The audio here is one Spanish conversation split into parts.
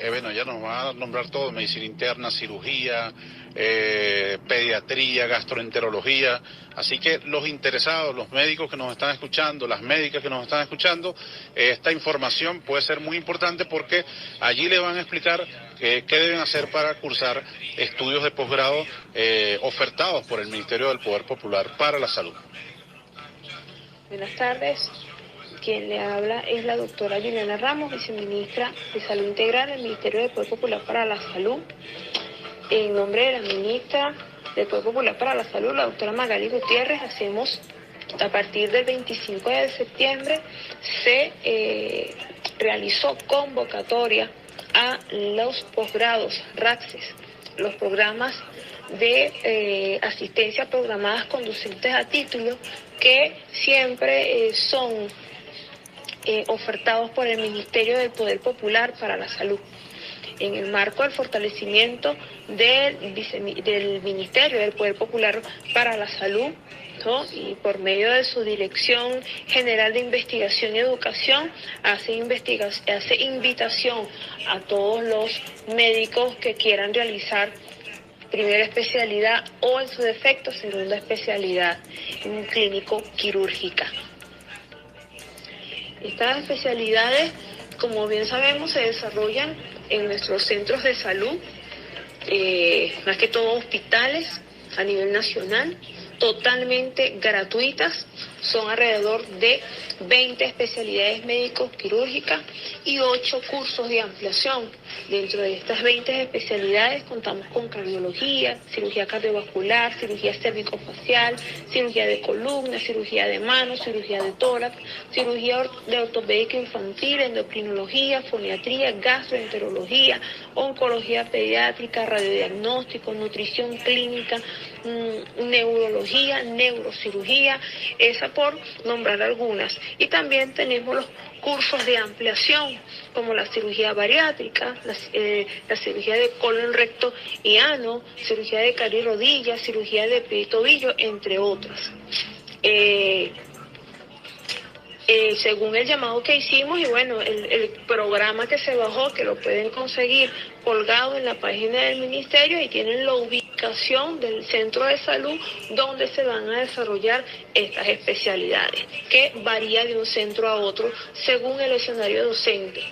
bueno, ya nos va a nombrar todo: medicina interna, cirugía, pediatría, gastroenterología. Así que los interesados, los médicos que nos están escuchando, las médicas que nos están escuchando, esta información puede ser muy importante, porque allí le van a explicar qué deben hacer para cursar estudios de posgrado ofertados por el Ministerio del Poder Popular para la Salud. Buenas tardes. Quien le habla es la doctora Juliana Ramos, viceministra de Salud Integral del Ministerio del Poder Popular para la Salud. En nombre de la ministra del Poder Popular para la Salud, la doctora Magali Gutiérrez, a partir del 25 de septiembre, se realizó convocatoria a los posgrados RACSES, los programas de asistencia programadas conducentes a título, que siempre son ofertados por el Ministerio del Poder Popular para la Salud, en el marco del fortalecimiento del Ministerio del Poder Popular para la Salud, ¿no? Y por medio de su Dirección General de Investigación y Educación, hace invitación a todos los médicos que quieran realizar primera especialidad o, en su defecto, segunda especialidad clínico-quirúrgica. Estas especialidades, como bien sabemos, se desarrollan en nuestros centros de salud, más que todo hospitales a nivel nacional, totalmente gratuitas. Son alrededor de 20 especialidades médico-quirúrgicas y 8 cursos de ampliación. Dentro de estas 20 especialidades contamos con cardiología, cirugía cardiovascular, cirugía cervicofacial, cirugía de columna, cirugía de manos, cirugía de tórax, cirugía de ortopédica infantil, endocrinología, foniatría, gastroenterología, oncología pediátrica, radiodiagnóstico, nutrición clínica, neurología, neurocirugía, esa por nombrar algunas. Y también tenemos los cursos de ampliación, como la cirugía bariátrica, la cirugía de colon, recto y ano, cirugía de cara y rodilla, cirugía de pie y tobillo, entre otras. Según el llamado que hicimos, y bueno, el programa que se bajó, que lo pueden conseguir colgado en la página del ministerio, y tienen la ubicación del centro de salud donde se van a desarrollar estas especialidades, que varía de un centro a otro según el escenario docente.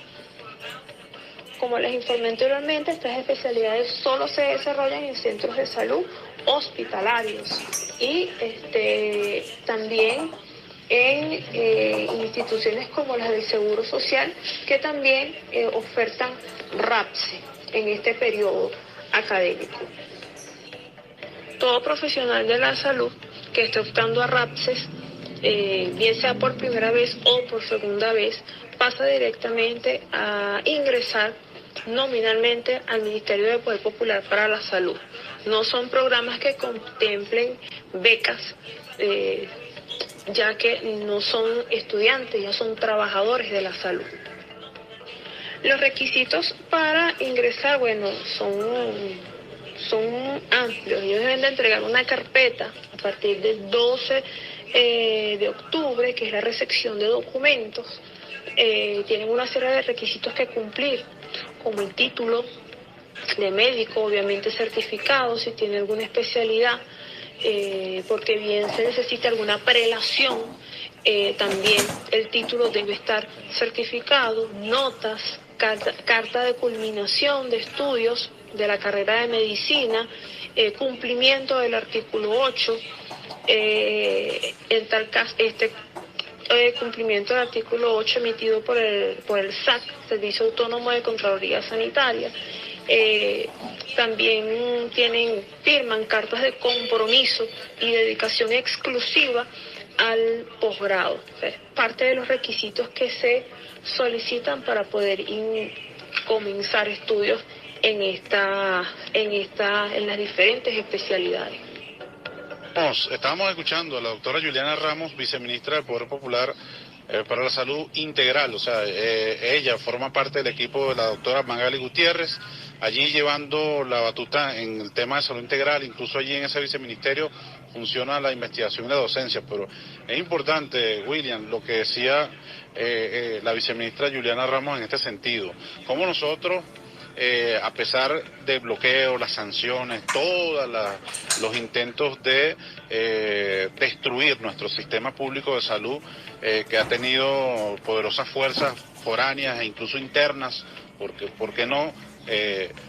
Como les informé anteriormente, estas especialidades solo se desarrollan en centros de salud hospitalarios y también en instituciones como las del Seguro Social, que también ofertan RAPSE en este periodo académico. Todo profesional de la salud que esté optando a RAPSES, bien sea por primera vez o por segunda vez, pasa directamente a ingresar nominalmente al Ministerio del Poder Popular para la Salud. No son programas que contemplen becas, ya que no son estudiantes, ya son trabajadores de la salud. Los requisitos para ingresar, bueno, son amplios. Ellos deben de entregar una carpeta a partir del 12 de octubre, que es la recepción de documentos. Tienen una serie de requisitos que cumplir, como el título de médico, obviamente certificado, si tiene alguna especialidad, porque bien se necesita alguna prelación, también el título debe estar certificado, notas, carta de culminación de estudios de la carrera de medicina, cumplimiento del artículo 8, en tal caso, cumplimiento del artículo 8 emitido por el SAC, Servicio Autónomo de Contraloría Sanitaria. También firman cartas de compromiso y dedicación exclusiva al posgrado. O sea, es parte de los requisitos que se solicitan para poder comenzar estudios en las diferentes especialidades. Estábamos escuchando a la doctora Juliana Ramos, viceministra del Poder Popular para la Salud Integral. O sea, ella forma parte del equipo de la doctora Magali Gutiérrez, allí llevando la batuta en el tema de salud integral. Incluso allí en ese viceministerio funciona la investigación y la docencia. Pero es importante, William, lo que decía la viceministra Juliana Ramos en este sentido. Cómo nosotros a pesar del bloqueo, las sanciones, todos los intentos de destruir nuestro sistema público de salud, que ha tenido poderosas fuerzas foráneas e incluso internas, porque, ¿por qué no?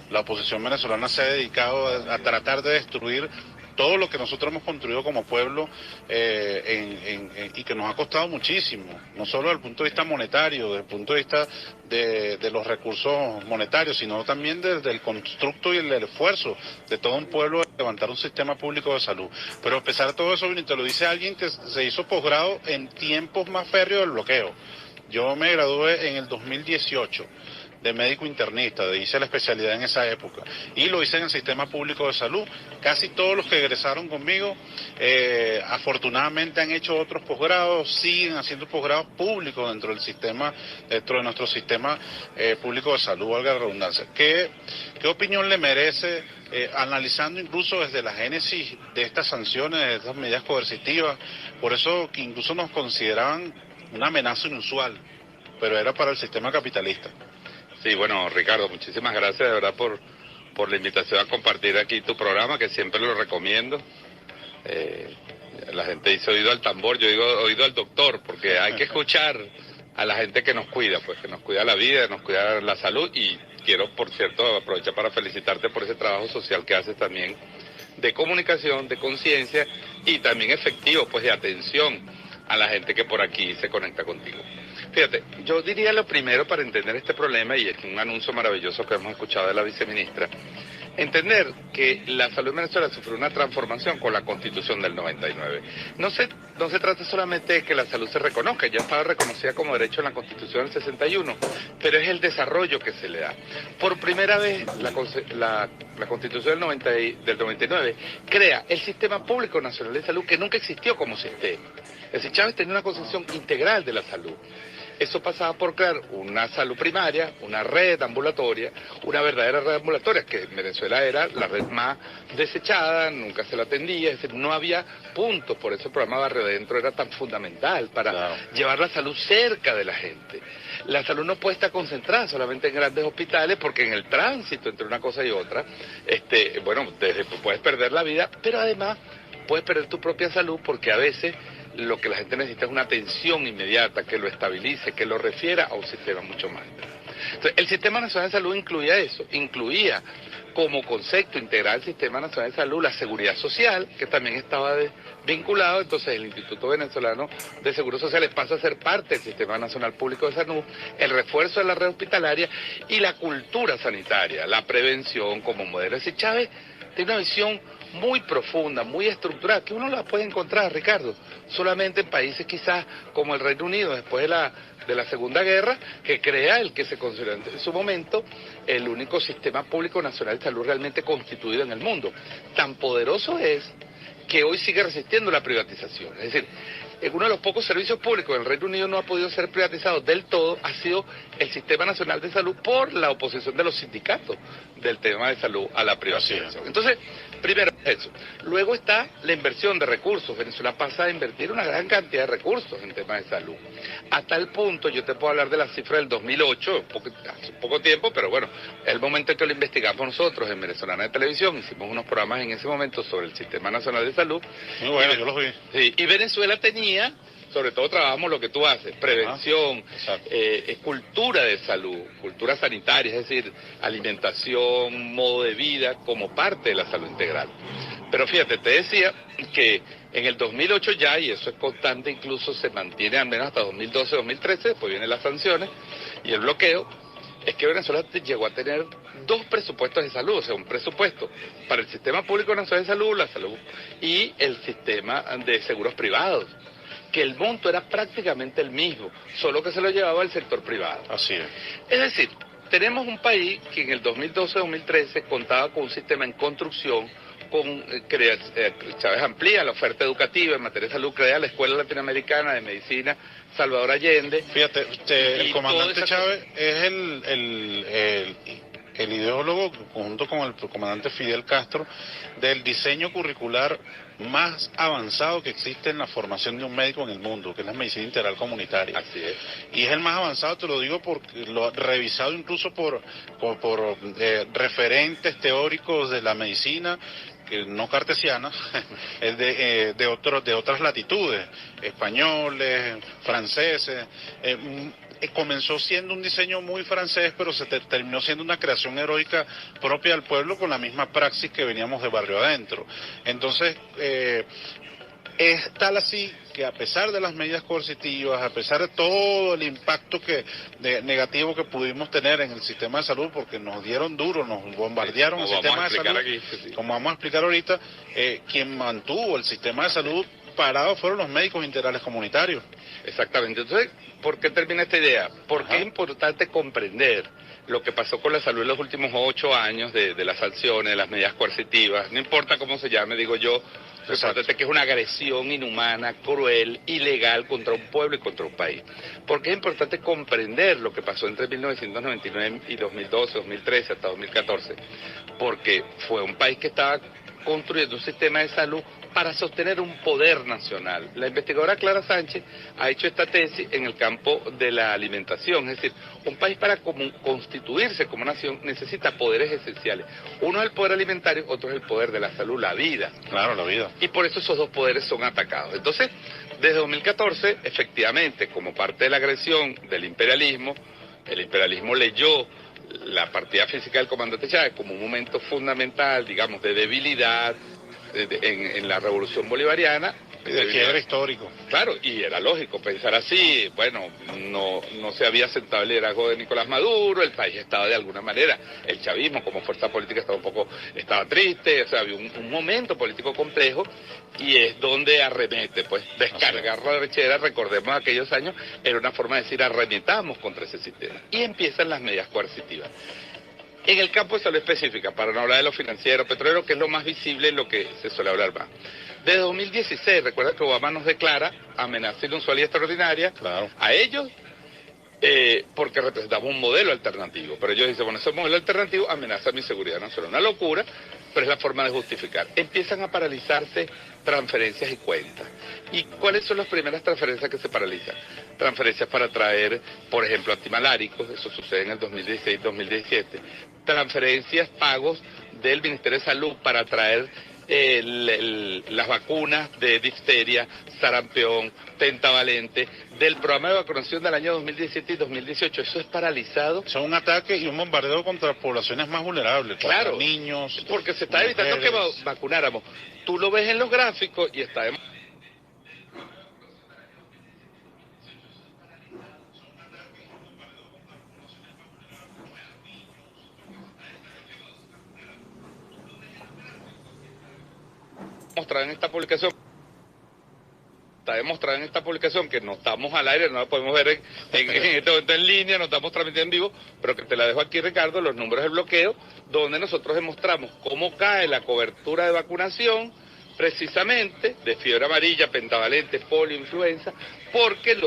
La oposición venezolana se ha dedicado a tratar de destruir todo lo que nosotros hemos construido como pueblo, y que nos ha costado muchísimo, no solo desde el punto de vista monetario, desde el punto de vista de los recursos monetarios, sino también desde el constructo y el esfuerzo de todo un pueblo de levantar un sistema público de salud. Pero a pesar de todo eso, te lo dice alguien que se hizo posgrado en tiempos más férreos del bloqueo. Yo me gradué en el 2018 de médico internista, hice la especialidad en esa época y lo hice en el sistema público de salud. Casi todos los que egresaron conmigo afortunadamente han hecho otros posgrados, siguen haciendo posgrados públicos dentro del sistema, dentro de nuestro sistema público de salud, valga la redundancia. ¿Qué opinión le merece, analizando incluso desde la génesis de estas sanciones, de estas medidas coercitivas? Por eso que incluso nos consideraban una amenaza inusual, pero era para el sistema capitalista. Sí, bueno, Ricardo, muchísimas gracias de verdad por la invitación a compartir aquí tu programa, que siempre lo recomiendo. La gente dice oído al tambor, yo digo oído al doctor, porque hay que escuchar a la gente que nos cuida, pues que nos cuida la vida, nos cuida la salud, y quiero, por cierto, aprovechar para felicitarte por ese trabajo social que haces también, de comunicación, de conciencia y también efectivo, pues de atención a la gente que por aquí se conecta contigo. Fíjate, yo diría lo primero para entender este problema, y es un anuncio maravilloso que hemos escuchado de la viceministra, entender que la salud en Venezuela sufrió una transformación con la Constitución del 99. No se trata solamente de que la salud se reconozca, ya estaba reconocida como derecho en la Constitución del 61, pero es el desarrollo que se le da. Por primera vez, la Constitución del 99 crea el Sistema Público Nacional de Salud, que nunca existió como sistema. Es decir, Chávez tenía una concepción integral de la salud. Eso pasaba por crear una salud primaria, una red ambulatoria, una verdadera red ambulatoria, que en Venezuela era la red más desechada, nunca se la atendía, es decir, no había puntos, por eso el programa Barrio Adentro era tan fundamental, para llevar la salud cerca de la gente. La salud no puede estar concentrada solamente en grandes hospitales, porque en el tránsito entre una cosa y otra, puedes perder la vida, pero además puedes perder tu propia salud, porque a veces lo que la gente necesita es una atención inmediata que lo estabilice, que lo refiera a un sistema mucho más. Entonces, el Sistema Nacional de Salud incluía eso, incluía como concepto integral del Sistema Nacional de Salud la seguridad social, que también estaba vinculado. Entonces el Instituto Venezolano de Seguro Social pasa a ser parte del Sistema Nacional Público de Salud, el refuerzo de la red hospitalaria y la cultura sanitaria, la prevención como modelo. Ese Chávez tiene una visión muy profunda, muy estructurada, que uno la puede encontrar, Ricardo, solamente en países quizás como el Reino Unido, después de la Segunda Guerra, que crea el que se consideró en su momento el único sistema público nacional de salud realmente constituido en el mundo. Tan poderoso es que hoy sigue resistiendo la privatización. Es decir, uno de los pocos servicios públicos en el Reino Unido no ha podido ser privatizado del todo, ha sido el Sistema Nacional de Salud, por la oposición de los sindicatos del tema de salud a la privatización. Entonces, primero eso. Luego está la inversión de recursos. Venezuela pasa a invertir una gran cantidad de recursos en temas de salud. A tal punto, yo te puedo hablar de la cifra del 2008, hace poco tiempo, pero bueno, el momento en que lo investigamos nosotros en Venezolana de Televisión, hicimos unos programas en ese momento sobre el Sistema Nacional de Salud. Muy bueno, yo los vi. Sí, y Venezuela tenía, sobre todo trabajamos lo que tú haces, prevención, cultura de salud, cultura sanitaria, es decir, alimentación, modo de vida, como parte de la salud integral. Pero fíjate, te decía que en el 2008 ya, y eso es constante, incluso se mantiene al menos hasta 2012-2013, después vienen las sanciones y el bloqueo, es que Venezuela llegó a tener 2 presupuestos de salud, o sea, un presupuesto para el Sistema Público Nacional de Salud, la salud, y el sistema de seguros privados, que el monto era prácticamente el mismo, solo que se lo llevaba el sector privado. Así es. Es decir, tenemos un país que en el 2012-2013 contaba con un sistema en construcción, Chávez amplía la oferta educativa en materia de salud, crea la Escuela Latinoamericana de Medicina Salvador Allende. Fíjate, el comandante Chávez es el ideólogo, junto con el comandante Fidel Castro, del diseño curricular más avanzado que existe en la formación de un médico en el mundo, que es la medicina integral comunitaria. Así es. Y es el más avanzado, te lo digo porque lo he revisado incluso por referentes teóricos de la medicina, que no cartesiana, es de otras latitudes, españoles, franceses. Comenzó siendo un diseño muy francés, pero terminó siendo una creación heroica propia del pueblo con la misma praxis que veníamos de barrio adentro. Entonces, es tal así que a pesar de las medidas coercitivas, a pesar de todo el impacto negativo que pudimos tener en el sistema de salud, porque nos dieron duro, nos bombardearon el sistema de salud, como vamos a explicar ahorita, quien mantuvo el sistema de salud parado fueron los médicos integrales comunitarios. Exactamente. Entonces, ¿por qué termina esta idea? Porque es importante comprender lo que pasó con la salud en los últimos 8 años de las sanciones, de las medidas coercitivas, no importa cómo se llame, digo yo, lo importante es que es una agresión inhumana, cruel, ilegal contra un pueblo y contra un país. Porque es importante comprender lo que pasó entre 1999 y 2012, 2013 hasta 2014, porque fue un país que estaba construyendo un sistema de salud para sostener un poder nacional. La investigadora Clara Sánchez ha hecho esta tesis en el campo de la alimentación, es decir, un país para constituirse como nación necesita poderes esenciales. Uno es el poder alimentario, otro es el poder de la salud, la vida. Claro, la vida. Y por eso esos dos poderes son atacados. Entonces, desde 2014, efectivamente, como parte de la agresión del imperialismo, el imperialismo leyó la partida física del comandante Chávez como un momento fundamental, digamos, de debilidad en la revolución bolivariana. De quiebre histórico. Claro, y era lógico pensar así. Bueno, no se había sentado el liderazgo de Nicolás Maduro, el país estaba de alguna manera, el chavismo como fuerza política estaba triste, o sea, había un momento político complejo, y es donde arremete, pues, descargar la rechera, recordemos aquellos años, era una forma de decir arremetamos contra ese sistema. Y empiezan las medidas coercitivas. En el campo de salud específica, para no hablar de lo financiero, petrolero, que es lo más visible, lo que se suele hablar más. Desde 2016, recuerda que Obama nos declara amenaza inusual y extraordinaria a ellos, porque representamos un modelo alternativo. Pero ellos dicen, bueno, ese modelo alternativo amenaza mi seguridad nacional. Una locura, pero es la forma de justificar. Empiezan a paralizarse transferencias y cuentas. ¿Y cuáles son las primeras transferencias que se paralizan? Transferencias para traer, por ejemplo, antimaláricos, eso sucede en el 2016-2017. Transferencias, pagos del Ministerio de Salud para traer las vacunas de difteria, sarampión, pentavalente, del programa de vacunación del año 2017 y 2018. Eso es paralizado. Son un ataque y un bombardeo contra poblaciones más vulnerables, claro, contra niños. Porque se está evitando que vacunáramos. Tú lo ves en los gráficos y está demostrado en esta publicación. Está demostrado en esta publicación que no estamos al aire, no la podemos ver en este momento en línea, no estamos transmitiendo en vivo, pero que te la dejo aquí, Ricardo, los números del bloqueo, donde nosotros demostramos cómo cae la cobertura de vacunación, precisamente de fiebre amarilla, pentavalente, polio, influenza, porque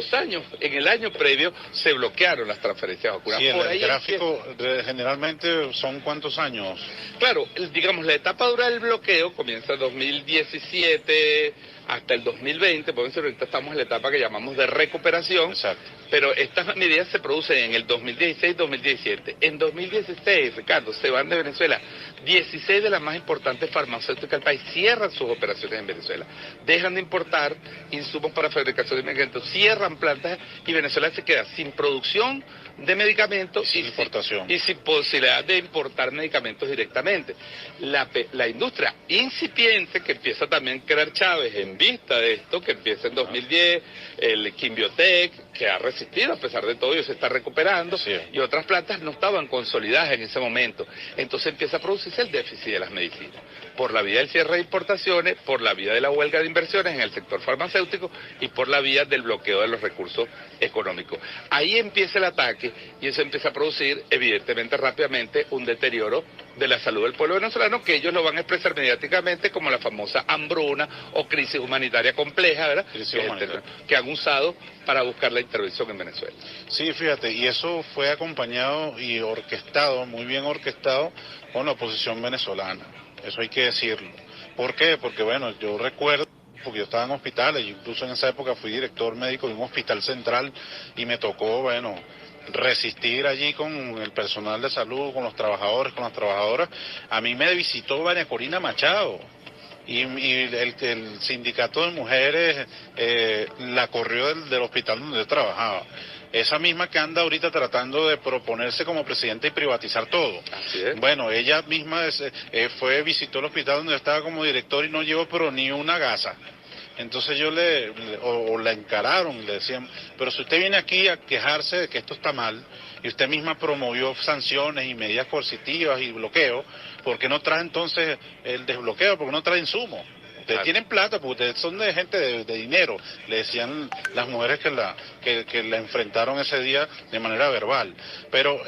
en el año previo se bloquearon las transferencias de vacunas. Sí, el gráfico generalmente son ¿cuántos años? Claro, digamos, la etapa dura del bloqueo comienza en 2017 hasta el 2020, por decir, ahorita estamos en la etapa que llamamos de recuperación. Exacto. Pero estas medidas se producen en el 2016-2017. En 2016, Ricardo, se van de Venezuela 16 de las más importantes farmacéuticas del país, cierran sus operaciones en Venezuela, dejan de importar insumos para fabricación de medicamentos, cierran plantas y Venezuela se queda sin producción de medicamentos y sin posibilidad de importar medicamentos directamente. La industria incipiente que empieza también a crear Chávez en vista de esto, que empieza en 2010, el Quimbiotec, que ha resistido a pesar de todo y se está recuperando, y otras plantas no estaban consolidadas en ese momento. Entonces empieza a producirse el déficit de las medicinas. por la vía del cierre de importaciones, por la vía de la huelga de inversiones en el sector farmacéutico y por la vía del bloqueo de los recursos económicos. Ahí empieza el ataque y eso empieza a producir, evidentemente, rápidamente un deterioro de la salud del pueblo venezolano, que ellos lo van a expresar mediáticamente como la famosa hambruna o crisis humanitaria compleja, ¿verdad? Que han usado para buscar la intervención en Venezuela. Sí, fíjate, y eso fue acompañado y orquestado, muy bien orquestado, con la oposición venezolana. Eso hay que decirlo. ¿Por qué? Porque, bueno, yo recuerdo, porque yo estaba en hospitales, yo incluso en esa época fui director médico de un hospital central y me tocó, bueno, resistir allí con el personal de salud, con los trabajadores, con las trabajadoras. A mí me visitó María Corina Machado y el sindicato de mujeres la corrió del hospital donde yo trabajaba. Esa misma que anda ahorita tratando de proponerse como presidenta y privatizar todo. Así es. Bueno, ella misma visitó el hospital donde yo estaba como director y no llevó pero ni una gasa. Entonces yo la encararon, le decían, pero si usted viene aquí a quejarse de que esto está mal, y usted misma promovió sanciones y medidas coercitivas y bloqueo, ¿por qué no trae entonces el desbloqueo? ¿Por qué no trae insumos? Ustedes tienen plata, porque ustedes son de gente de dinero, le decían las mujeres que la enfrentaron ese día de manera verbal. Pero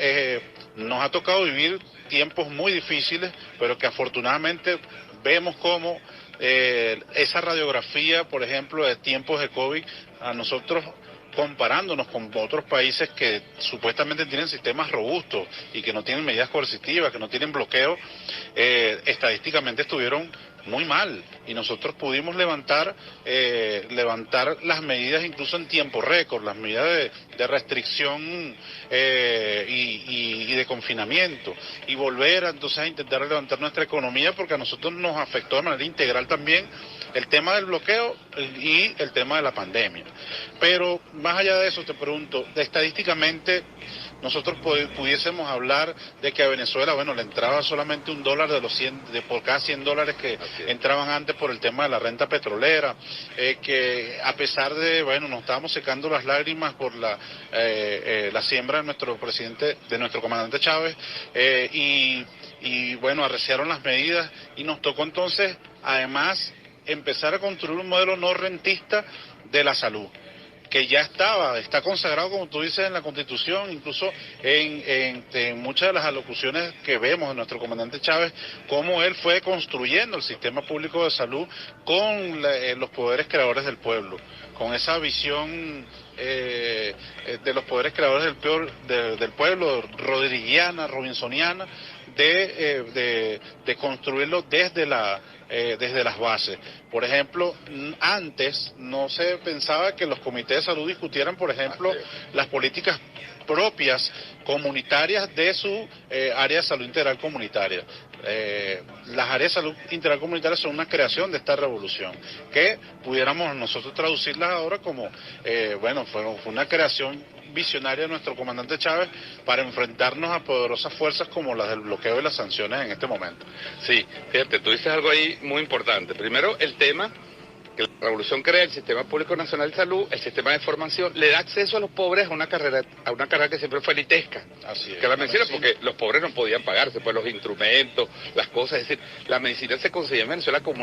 nos ha tocado vivir tiempos muy difíciles, pero que afortunadamente vemos cómo esa radiografía, por ejemplo, de tiempos de COVID, a nosotros, comparándonos con otros países que supuestamente tienen sistemas robustos y que no tienen medidas coercitivas, que no tienen bloqueo, estadísticamente estuvieron muy mal, y nosotros pudimos levantar las medidas incluso en tiempo récord, las medidas de restricción y de confinamiento, y volver entonces a intentar levantar nuestra economía, porque a nosotros nos afectó de manera integral también el tema del bloqueo y el tema de la pandemia. Pero más allá de eso, te pregunto, estadísticamente nosotros pudiésemos hablar de que a Venezuela, bueno, le entraba solamente $1 por cada $100 que entraban antes por el tema de la renta petrolera, que a pesar de, bueno, nos estábamos secando las lágrimas por la siembra de nuestro presidente, de nuestro comandante Chávez, y bueno, arreciaron las medidas y nos tocó entonces, además, empezar a construir un modelo no rentista de la salud, que ya está consagrado, como tú dices, en la Constitución, incluso en muchas de las alocuciones que vemos de nuestro comandante Chávez, cómo él fue construyendo el sistema público de salud con los poderes creadores del pueblo, con esa visión de los poderes creadores del pueblo, rodriguiana, robinsoniana, de construirlo desde las bases. Por ejemplo, antes no se pensaba que los comités de salud discutieran, por ejemplo, las políticas propias comunitarias de su área de salud integral comunitaria. Las áreas de salud integral comunitaria son una creación de esta revolución, que pudiéramos nosotros traducirlas ahora como, fue una creación visionaria de nuestro comandante Chávez para enfrentarnos a poderosas fuerzas como las del bloqueo y las sanciones en este momento. Sí, fíjate, tú dices algo ahí muy importante. Primero, el tema que la revolución crea el Sistema Público Nacional de Salud, el sistema de formación, le da acceso a los pobres a una carrera que siempre fue elitesca. Así es. Que la medicina, porque los pobres no podían pagarse, pues los instrumentos, las cosas, es decir, la medicina se concebía en Venezuela como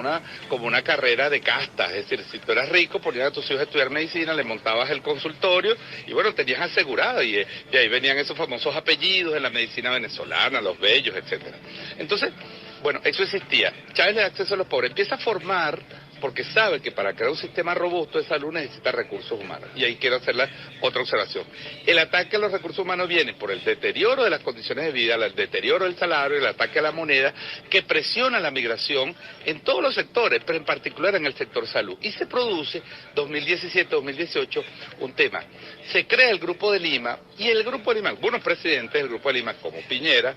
una carrera de castas, es decir, si tú eras rico, ponías a tus hijos a estudiar medicina, le montabas el consultorio y bueno, tenías asegurado, y ahí venían esos famosos apellidos en la medicina venezolana, los bellos, etcétera. Entonces, bueno, eso existía. Chávez le da acceso a los pobres, empieza a formar, porque sabe que para crear un sistema robusto de salud necesita recursos humanos. Y ahí quiero hacer otra observación. El ataque a los recursos humanos viene por el deterioro de las condiciones de vida, el deterioro del salario, el ataque a la moneda, que presiona la migración en todos los sectores, pero en particular en el sector salud. Y se produce, 2017-2018, un tema. Se crea el Grupo de Lima, y el Grupo de Lima, algunos presidentes del Grupo de Lima, como Piñera,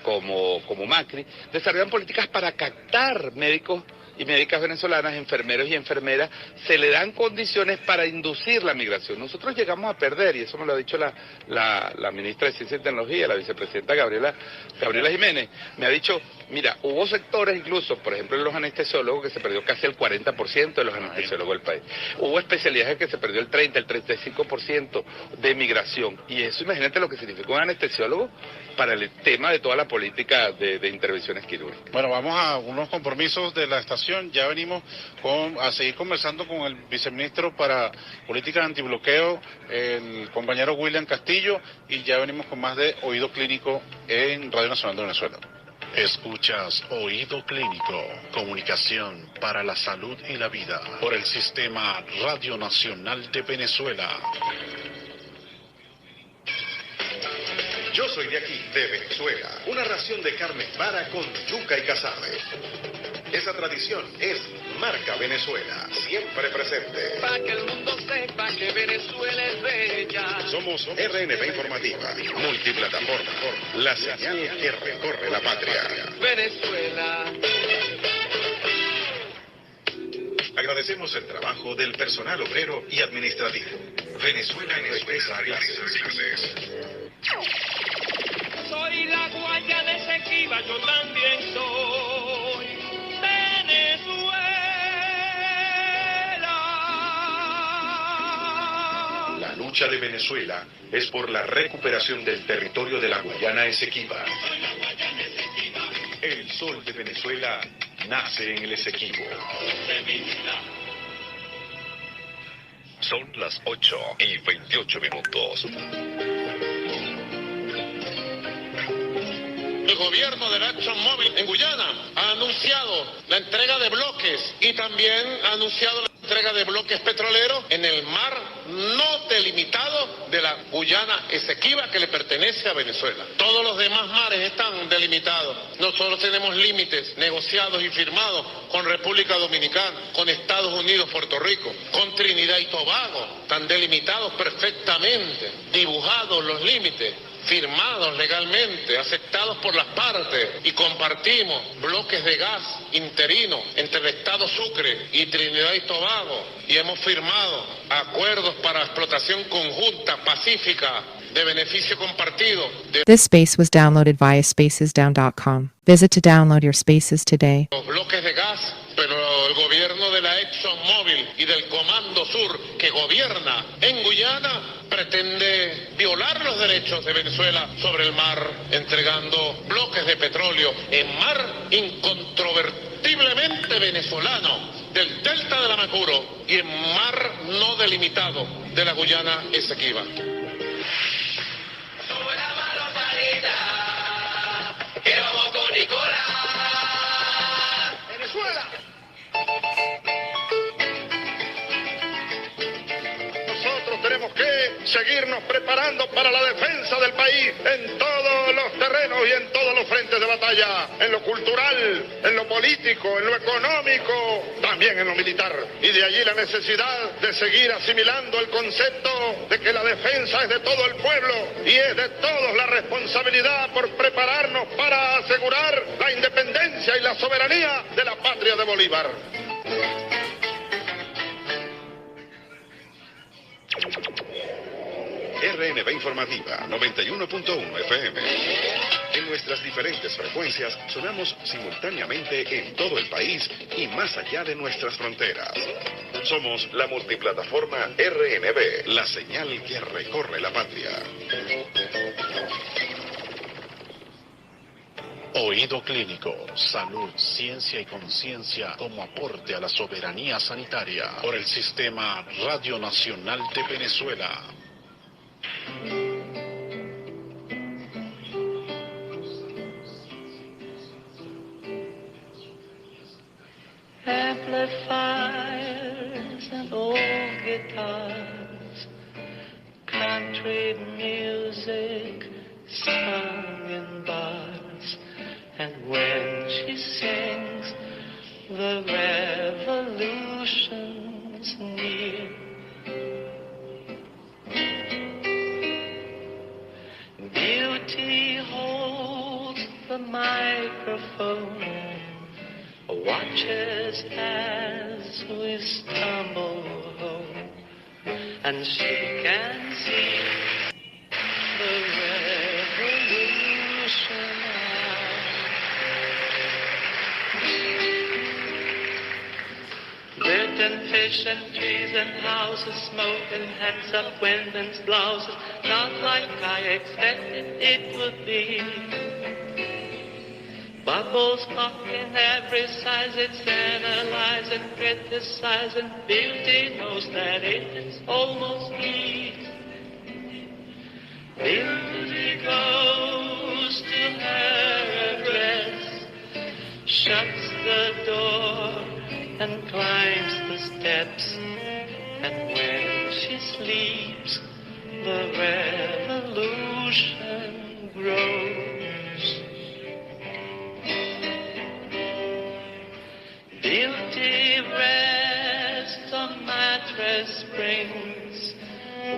como Macri, desarrollan políticas para captar médicos y médicas venezolanas, enfermeros y enfermeras, se le dan condiciones para inducir la migración. Nosotros llegamos a perder, y eso me lo ha dicho la ministra de Ciencia y Tecnología, la vicepresidenta Gabriela Jiménez, me ha dicho, Mira, hubo sectores incluso, por ejemplo, en los anestesiólogos, que se perdió casi el 40% de los anestesiólogos del país. Hubo especialidades que se perdió el 30, el 35% de migración. Y eso, imagínate lo que significa un anestesiólogo para el tema de toda la política de intervenciones quirúrgicas. Bueno, vamos a unos compromisos de la estación. Ya venimos a seguir conversando con el viceministro para Políticas Antibloqueo, el compañero William Castillo, y ya venimos con más de Oído Clínico en Radio Nacional de Venezuela. Escuchas Oído Clínico, comunicación para la salud y la vida, por el Sistema Radio Nacional de Venezuela. Yo soy de aquí, de Venezuela. Una ración de carne clara con yuca y casabe. Esa tradición es marca Venezuela, siempre presente. Para que el mundo sepa que Venezuela es bella. Somos RNB Informativa, multiplataforma, la señal que recorre la patria. Venezuela. Agradecemos el trabajo del personal obrero y administrativo. Venezuela regresa a clases. Soy la Guayana Esequiba, yo también soy Venezuela. La lucha de Venezuela es por la recuperación del territorio de la Guayana Esequiba. El sol de Venezuela nace en el Esequibo. Son las 8:28. El gobierno de ExxonMobil en Guyana ha anunciado la entrega de bloques y también ha anunciado la entrega de bloques petroleros en el mar no delimitado de la Guyana Esequiba, que le pertenece a Venezuela. Todos los demás mares están delimitados. Nosotros tenemos límites negociados y firmados con República Dominicana, con Estados Unidos, Puerto Rico, con Trinidad y Tobago. Están delimitados perfectamente, dibujados los límites, firmados legalmente, aceptados por las partes, y compartimos bloques de gas interino entre el Estado Sucre y Trinidad y Tobago, y hemos firmado acuerdos para explotación conjunta, pacífica, de beneficio compartido. This space was downloaded via spacesdown.com. Visit to download your spaces today. Los bloques de gas, pero el gobierno de la ExxonMobil y del Comando Sur que gobierna en Guyana pretende violar los derechos de Venezuela sobre el mar, entregando bloques de petróleo en mar incontrovertiblemente venezolano del delta del Amacuro y en mar no delimitado de la Guyana Esequiba. Que vamos con Nicolás. Venezuela. Nosotros tenemos que seguirnos preparando para la defensa del país en todos los terrenos y en todos los frentes de batalla, en lo cultural, en lo político, en lo económico, también en lo militar. Y de allí la necesidad de seguir asimilando el concepto de que la defensa es de todo el pueblo y es de todos la responsabilidad por prepararnos para asegurar la independencia y la soberanía de la patria de Bolívar. RNB Informativa 91.1 FM. En nuestras diferentes frecuencias sonamos simultáneamente en todo el país y más allá de nuestras fronteras. Somos la multiplataforma RNB, la señal que recorre la patria. Oído Clínico, salud, ciencia y conciencia como aporte a la soberanía sanitaria por el Sistema Radio Nacional de Venezuela. Amplifiers and old guitars, country music sung in bars, and when she sings, the revolution's near. Beauty holds the microphone, watches as we stumble home, and she can see the revolution. and fish and trees and houses, smoke and handsome women's blouses, not like I expected it would be. Bubbles pop in every size, it's analyzing, criticizing, beauty knows that it's almost me. Beauty goes to her address, shuts the door and climbs the steps, and when she sleeps, the revolution grows. Beauty rests on mattress springs,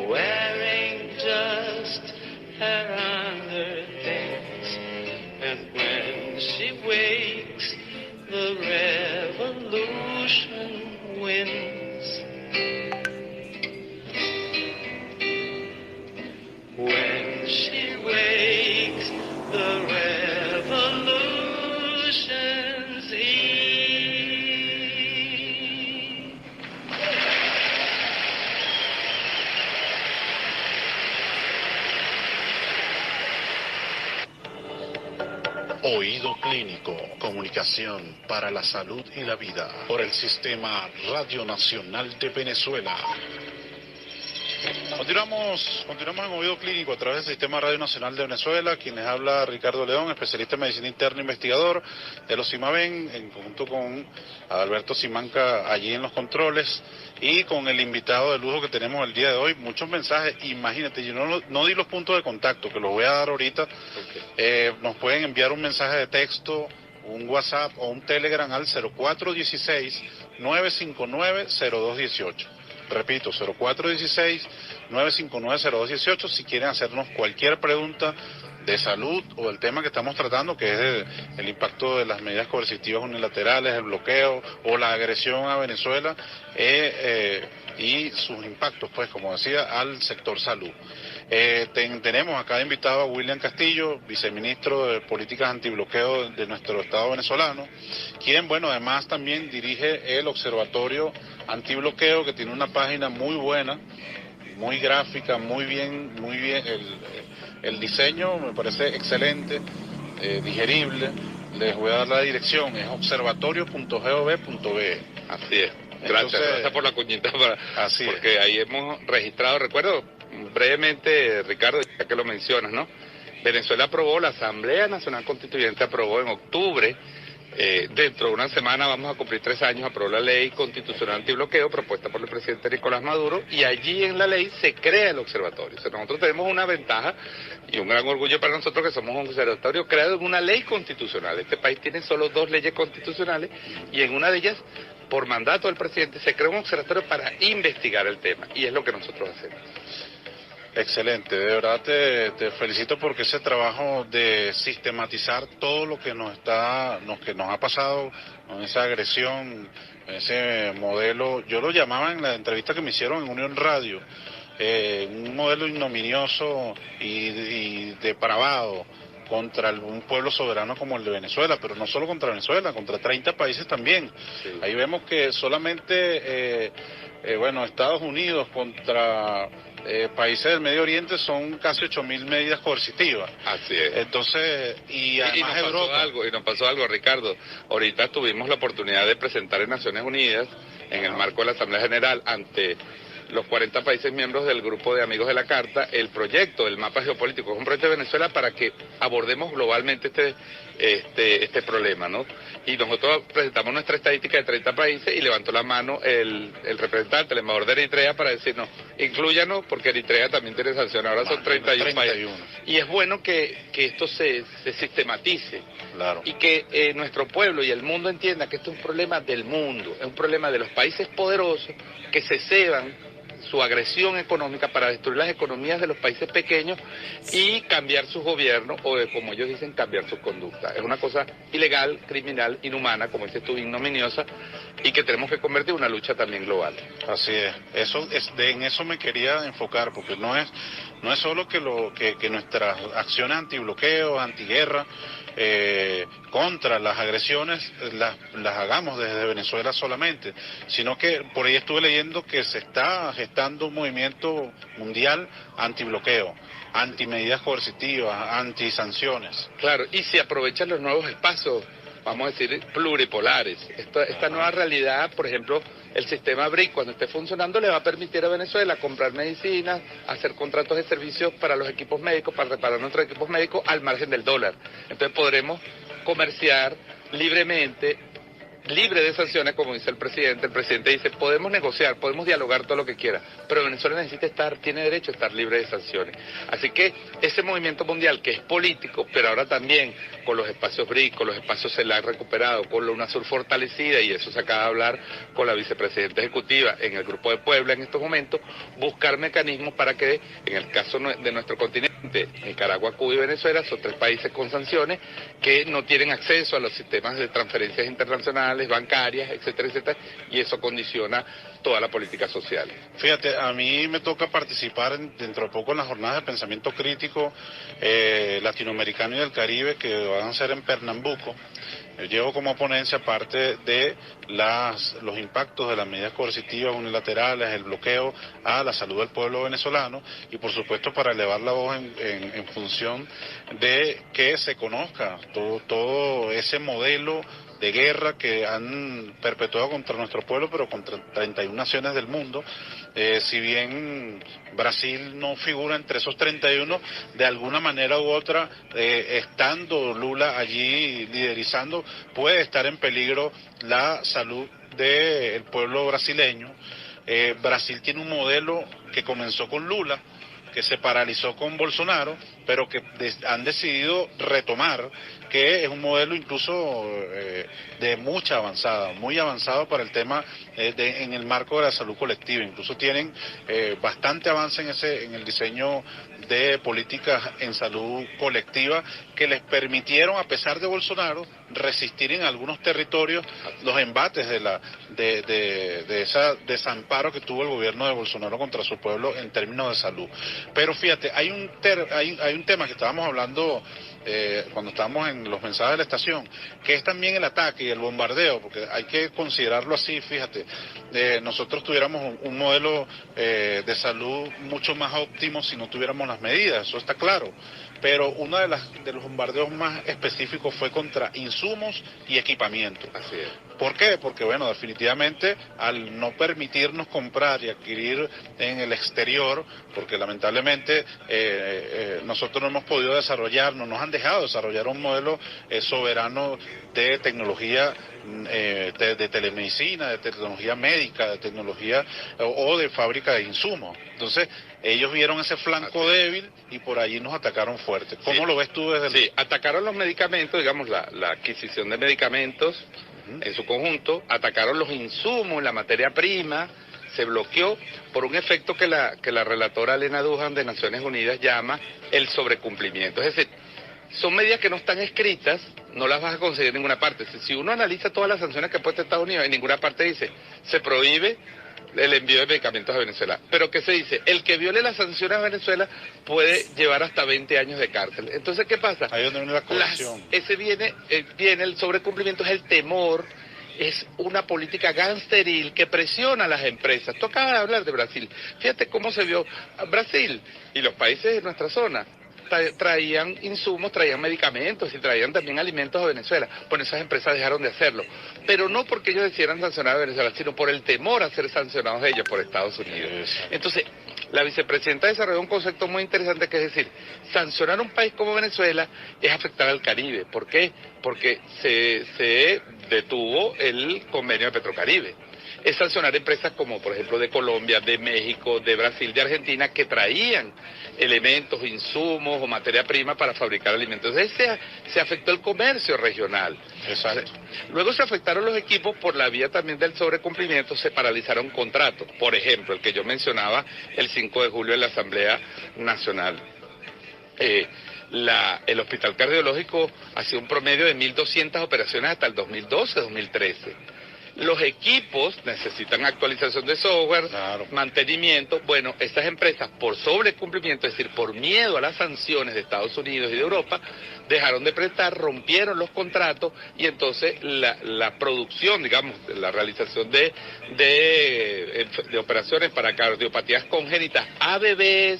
wearing just her underthings, and when she wakes, the revolution wins. When she wakes, the revolution's in. Oído Clínico, comunicación para la salud y la vida, por el Sistema Radio Nacional de Venezuela. Continuamos en Oído Clínico a través del Sistema Radio Nacional de Venezuela. Quien les habla, Ricardo León, especialista en medicina interna, investigador de los CIMAVEN, en conjunto con Alberto Simanca allí en los controles, y con el invitado de lujo que tenemos el día de hoy. Muchos mensajes, imagínate, yo no di los puntos de contacto, que los voy a dar ahorita. Okay. Nos pueden enviar un mensaje de texto, un WhatsApp o un Telegram al 0416-959-0218. Repito, 0416-959-0218, si quieren hacernos cualquier pregunta de salud o del tema que estamos tratando, que es el impacto de las medidas coercitivas unilaterales, el bloqueo o la agresión a Venezuela y sus impactos, pues, como decía, al sector salud. Tenemos acá invitado a William Castillo, viceministro de Políticas Antibloqueo de nuestro Estado venezolano, quien, bueno, además también dirige el Observatorio Antibloqueo, que tiene una página muy buena, muy gráfica, muy bien, el diseño me parece excelente, digerible. Les voy a dar la dirección, es observatorio.gov.be. Así es. Gracias por la cuñita, porque ahí hemos registrado, recuerdo brevemente, Ricardo, ya que lo mencionas, ¿no? Venezuela aprobó, la Asamblea Nacional Constituyente aprobó en octubre, dentro de una semana vamos a cumplir 3 años, aprobó la ley constitucional antibloqueo propuesta por el presidente Nicolás Maduro, y allí en la ley se crea el observatorio. O sea, nosotros tenemos una ventaja y un gran orgullo para nosotros, que somos un observatorio creado en una ley constitucional. Este país tiene solo 2 leyes constitucionales, y en una de ellas, por mandato del presidente, se creó un observatorio para investigar el tema, y es lo que nosotros hacemos. Excelente, de verdad te felicito, porque ese trabajo de sistematizar todo lo que nos ha pasado con esa agresión, ese modelo, yo lo llamaba en la entrevista que me hicieron en Unión Radio, un modelo ignominioso y depravado contra un pueblo soberano como el de Venezuela, pero no solo contra Venezuela, contra 30 países también. Sí. Ahí vemos que solamente, Estados Unidos contra países del Medio Oriente son casi 8.000 medidas coercitivas. Así es. Entonces, y además Europa. Nos pasó algo, Ricardo. Ahorita tuvimos la oportunidad de presentar en Naciones Unidas, en el marco de la Asamblea General, ante los 40 países miembros del Grupo de Amigos de la Carta, el proyecto, el mapa geopolítico. Es un proyecto de Venezuela para que abordemos globalmente este problema, ¿no? Y nosotros presentamos nuestra estadística de 30 países y levantó la mano el representante, el embajador de Eritrea, para decirnos, inclúyanos, porque Eritrea también tiene sanciones, ahora son 31 países. Y es bueno que esto se sistematice, claro, y que nuestro pueblo y el mundo entienda que esto es un problema del mundo, es un problema de los países poderosos que se ceban su agresión económica para destruir las economías de los países pequeños y cambiar sus gobiernos, o como ellos dicen, cambiar sus conductas. Es una cosa ilegal, criminal, inhumana, como dices tú, ignominiosa, y que tenemos que convertir en una lucha también global. Así es. En eso me quería enfocar, porque no es solo que nuestras acciones antibloqueo, antiguerra, contra las agresiones las hagamos desde Venezuela solamente, sino que por ahí estuve leyendo que se está gestando un movimiento mundial antibloqueo, antimedidas coercitivas, antisanciones. Claro, y si aprovechan los nuevos espacios, vamos a decir, pluripolares. Esta nueva realidad, por ejemplo, el sistema BRIC, cuando esté funcionando, le va a permitir a Venezuela comprar medicinas, hacer contratos de servicios para los equipos médicos, para reparar nuestros equipos médicos al margen del dólar. Entonces podremos comerciar libremente, libre de sanciones, como dice el presidente. El presidente dice, podemos negociar, podemos dialogar todo lo que quiera, pero Venezuela tiene derecho a estar libre de sanciones. Así que ese movimiento mundial, que es político, pero ahora también con los espacios BRIC, con los espacios CELAC recuperados, con la UNASUR fortalecida, y eso se acaba de hablar con la vicepresidenta ejecutiva en el Grupo de Puebla en estos momentos, buscar mecanismos para que, en el caso de nuestro continente, Nicaragua, Cuba y Venezuela, son 3 países con sanciones que no tienen acceso a los sistemas de transferencias internacionales, bancarias, etcétera, etcétera, y eso condiciona toda la política social. Fíjate, a mí me toca participar dentro de poco en las jornadas de pensamiento crítico latinoamericano y del Caribe que van a ser en Pernambuco. Yo llevo como ponencia parte de los impactos de las medidas coercitivas unilaterales, el bloqueo a la salud del pueblo venezolano y por supuesto para elevar la voz en función de que se conozca todo ese modelo de guerra que han perpetuado contra nuestro pueblo, pero contra 31 naciones del mundo. Si bien Brasil no figura entre esos 31, de alguna manera u otra, estando Lula allí liderizando, puede estar en peligro la salud del pueblo brasileño. Brasil tiene un modelo que comenzó con Lula, que se paralizó con Bolsonaro, pero que han decidido retomar, que es un modelo incluso de mucha avanzada, muy avanzado para el tema en el marco de la salud colectiva. Incluso tienen bastante avance en el diseño de políticas en salud colectiva que les permitieron, a pesar de Bolsonaro, resistir en algunos territorios los embates de ese desamparo que tuvo el gobierno de Bolsonaro contra su pueblo en términos de salud. Pero fíjate, hay un tema que estábamos hablando cuando estábamos en los mensajes de la estación, que es también el ataque y el bombardeo, porque hay que considerarlo así. Fíjate, nosotros tuviéramos un modelo de salud mucho más óptimo si no tuviéramos las medidas, eso está claro, pero uno de los bombardeos más específicos fue contra insumos y equipamiento. Así es. ¿Por qué? Porque bueno, definitivamente al no permitirnos comprar y adquirir en el exterior, porque lamentablemente nosotros no hemos podido desarrollar, no nos han dejado desarrollar un modelo soberano de tecnología, de telemedicina, de tecnología médica, de tecnología o de fábrica de insumos. Entonces, ellos vieron ese flanco débil y por allí nos atacaron fuerte. ¿Cómo lo ves tú desde el...? Sí, atacaron los medicamentos, digamos, la adquisición de medicamentos en su conjunto, atacaron los insumos, la materia prima, se bloqueó por un efecto que la relatora Elena Duhan de Naciones Unidas llama el sobrecumplimiento. Es decir, son medidas que no están escritas, no las vas a conseguir en ninguna parte. Si uno analiza todas las sanciones que ha puesto Estados Unidos, en ninguna parte dice, se prohíbe el envío de medicamentos a Venezuela. Pero ¿qué se dice? El que viole las sanciones a Venezuela puede llevar hasta 20 años de cárcel. Entonces, ¿qué pasa? Ahí donde viene la corrupción. Viene el sobrecumplimiento, es el temor, es una política gangsteril que presiona a las empresas. Tú acabas de hablar de Brasil. Fíjate cómo se vio Brasil y los países de nuestra zona. Traían insumos, traían medicamentos y traían también alimentos a Venezuela. Bueno, esas empresas dejaron de hacerlo. Pero no porque ellos decidieran sancionar a Venezuela, sino por el temor a ser sancionados ellos por Estados Unidos. Entonces, la vicepresidenta desarrolló un concepto muy interesante, que es decir, sancionar un país como Venezuela es afectar al Caribe. ¿Por qué? Porque se detuvo el convenio de Petrocaribe. Es sancionar empresas como, por ejemplo, de Colombia, de México, de Brasil, de Argentina, que traían elementos, insumos o materia prima para fabricar alimentos. Entonces se afectó el comercio regional. Exacto. Luego se afectaron los equipos por la vía también del sobrecumplimiento, se paralizaron contratos. Por ejemplo, el que yo mencionaba el 5 de julio en la Asamblea Nacional. El Hospital Cardiológico hacía un promedio de 1.200 operaciones hasta el 2012-2013. Los equipos necesitan actualización de software, Claro. mantenimiento. Bueno, estas empresas, por sobrecumplimiento, es decir, por miedo a las sanciones de Estados Unidos y de Europa, dejaron de prestar, rompieron los contratos y entonces la producción, digamos, la realización de operaciones para cardiopatías congénitas a bebés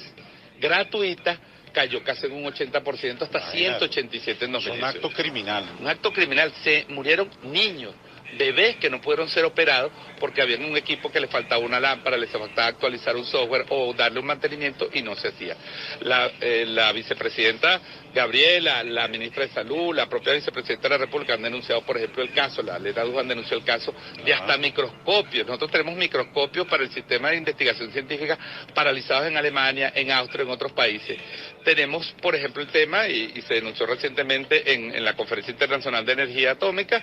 gratuitas cayó casi en un 80%, hasta Imagínate. 187 en Es un 2018. acto criminal. Un acto criminal, se murieron niños, bebés que no pudieron ser operados porque había un equipo que le faltaba una lámpara, les faltaba actualizar un software o darle un mantenimiento y no se hacía. La vicepresidenta Gabriela, la ministra de Salud, la propia vicepresidenta de la República han denunciado, por ejemplo, el caso, la Leda Duján denunció el caso de hasta microscopios. Nosotros tenemos microscopios para el sistema de investigación científica paralizados en Alemania, en Austria, en otros países. Tenemos, por ejemplo, el tema, y se denunció recientemente en la Conferencia Internacional de Energía Atómica,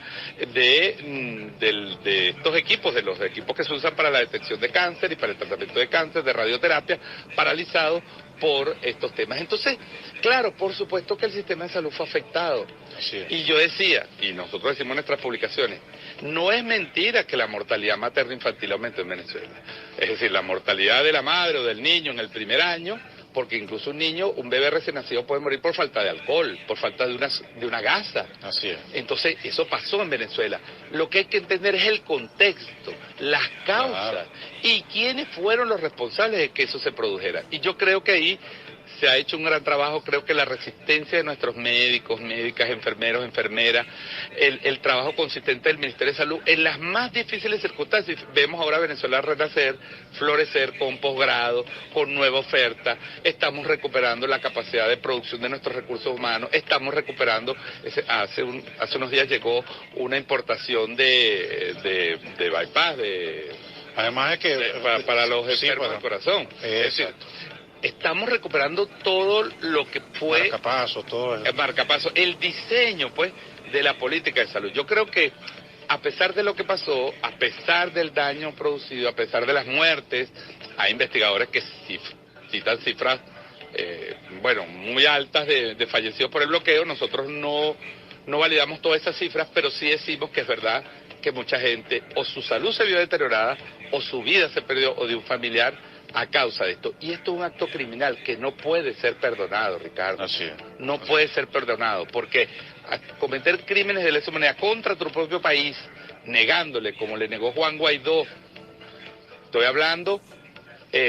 de estos equipos, de los equipos que se usan para la detección de cáncer y para el tratamiento de cáncer, de radioterapia, paralizados por estos temas. Entonces, claro, por supuesto que el sistema de salud fue afectado. Así es. Y yo decía, y nosotros decimos en nuestras publicaciones, no es mentira que la mortalidad materno-infantil aumentó en Venezuela. Es decir, la mortalidad de la madre o del niño en el primer año, porque incluso un bebé recién nacido puede morir por falta de alcohol, por falta de una gasa. Así es. Entonces, eso pasó en Venezuela. Lo que hay que entender es el contexto, las causas, Claro. y quiénes fueron los responsables de que eso se produjera. Y yo creo que ahí se ha hecho un gran trabajo. Creo que la resistencia de nuestros médicos, médicas, enfermeros, enfermeras, el trabajo consistente del Ministerio de Salud en las más difíciles circunstancias. Vemos ahora a Venezuela renacer, florecer con posgrado, con nueva oferta. Estamos recuperando la capacidad de producción de nuestros recursos humanos. Estamos recuperando, hace unos días llegó una importación de bypass, Además es que... para los sí, enfermos del corazón. Es decir, Exacto. estamos recuperando todo lo que fue Marcapasos, todo eso. el marcapaso, el diseño, pues, de la política de salud. Yo creo que, a pesar de lo que pasó, a pesar del daño producido, a pesar de las muertes, hay investigadores que citan cifras, muy altas de fallecidos por el bloqueo. Nosotros no validamos todas esas cifras, pero sí decimos que es verdad que mucha gente, o su salud se vio deteriorada, o su vida se perdió, o de un familiar, a causa de esto. Y esto es un acto criminal que no puede ser perdonado, Ricardo. Así es. No puede ser perdonado, porque cometer crímenes de lesa humanidad contra tu propio país, negándole, como le negó Juan Guaidó, estoy hablando,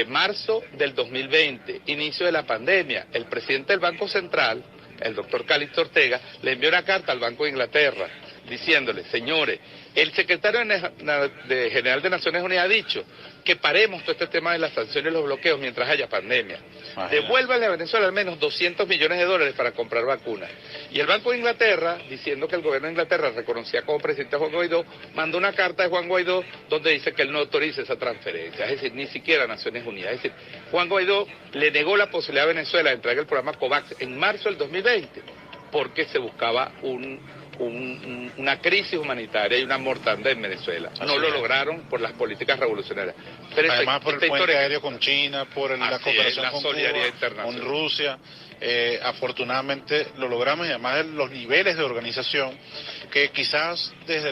marzo del 2020, inicio de la pandemia, el presidente del Banco Central, el doctor Calixto Ortega, le envió una carta al Banco de Inglaterra, diciéndole, señores, el secretario general de Naciones Unidas ha dicho que paremos todo este tema de las sanciones y los bloqueos mientras haya pandemia. Imagínate. Devuélvanle a Venezuela al menos $200 millones para comprar vacunas. Y el Banco de Inglaterra, diciendo que el gobierno de Inglaterra reconocía como presidente a Juan Guaidó, mandó una carta de Juan Guaidó donde dice que él no autoriza esa transferencia. Es decir, ni siquiera Naciones Unidas. Es decir, Juan Guaidó le negó la posibilidad a Venezuela de entregar el programa COVAX en marzo del 2020 porque se buscaba una crisis humanitaria y una mortandad en Venezuela. Así No lo es. lograron por las políticas revolucionarias. Pero Además por el esta puente historia- aéreo con China, por la Así cooperación es, la con solidaridad Cuba, internacional. con Rusia. Afortunadamente lo logramos, y además de los niveles de organización que quizás desde